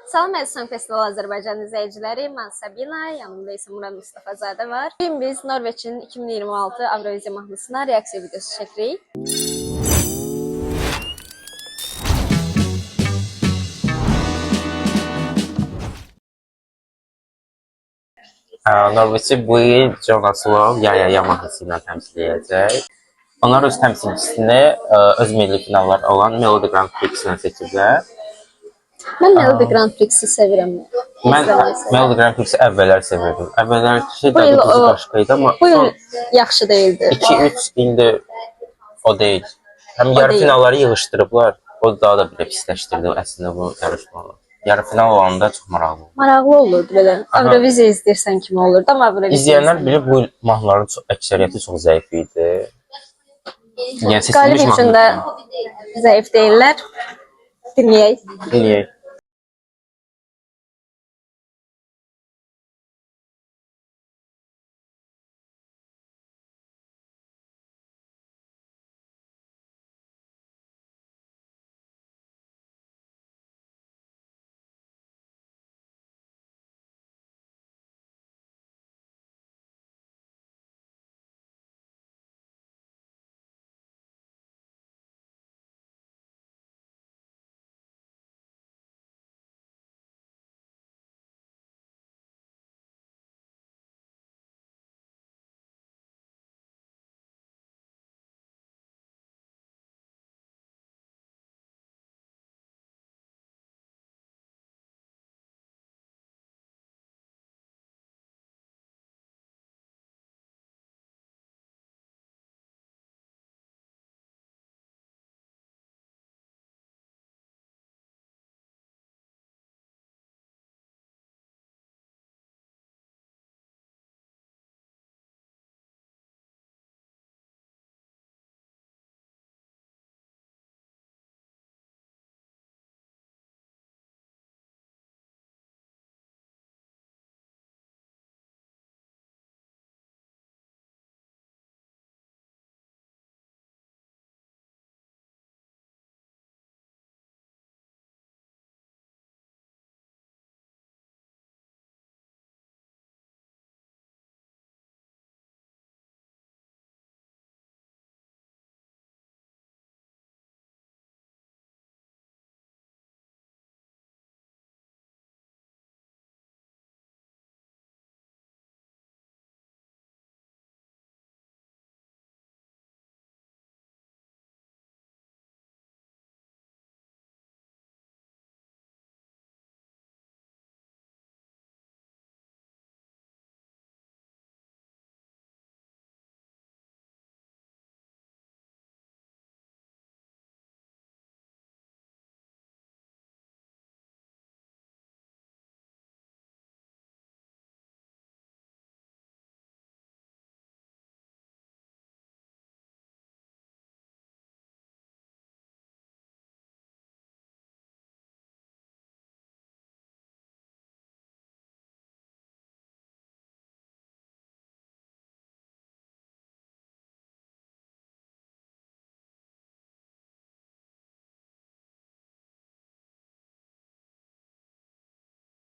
Salam Əziz Festival Azərbaycan izləyiciləri, mən Sabina, yanımda isə Murad Mustafazadə var. Bugün biz Norveçin 2026 Avroviziya mahnısına reaksiya videosu çəkirik. Norveçi bu il Jonas Love Ya mahnısı ilə təmsil edəcək. Onlar öz təmsilçisini öz milli finallar olan Melodi Grand Prix-sinə seçiblər. Mən Melodi Grand Prix-i sevirəm. Mən Melodi Grand Prix-i əvvəllər sevirdim. Əvvəllərki dadı bizi başqa idi, amma bu il yaxşı deyildi. 2-3 ildir o deyil. Həm yarı finalları yığışdırıblar, o daha da belə pisləşdirdi əslində bu yarışmalar. Yarı final olanda çox maraqlı oldu. Maraqlı olurdu belə. Avroviziya izləyirsən kimi olurdu, amma Avroviziya İzləyənlər bilir bu mahnıların əksəriyyəti çox zəif idi. Yəni Qalib üçün də zəif deyirlər. Dinləyək. Dinləyək.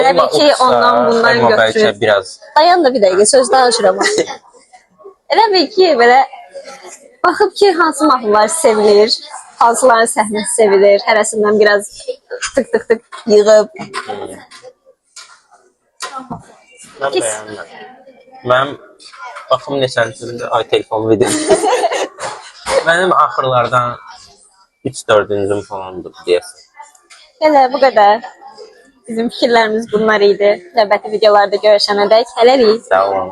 Təbii ki, ondan bundan götürür. Biraz. Dayan da bir dəqiqə, söz danışıram. Elə bil ki, belə baxıb ki, hansı mahnılar sevilir, hansıların səhnəsi sevilir, hərəsindən biraz tık yığıb. Mən bəyəndim. Mənim baxım neçəncüdür, ay telefon video. Mənim axırlardan 3-4-cüm falandır deyəsən. Belə, bu qədər. Bizim fikirlərimiz bunlar idi. Növbəti videolarda görüşənədək hələlik. Sağ olun.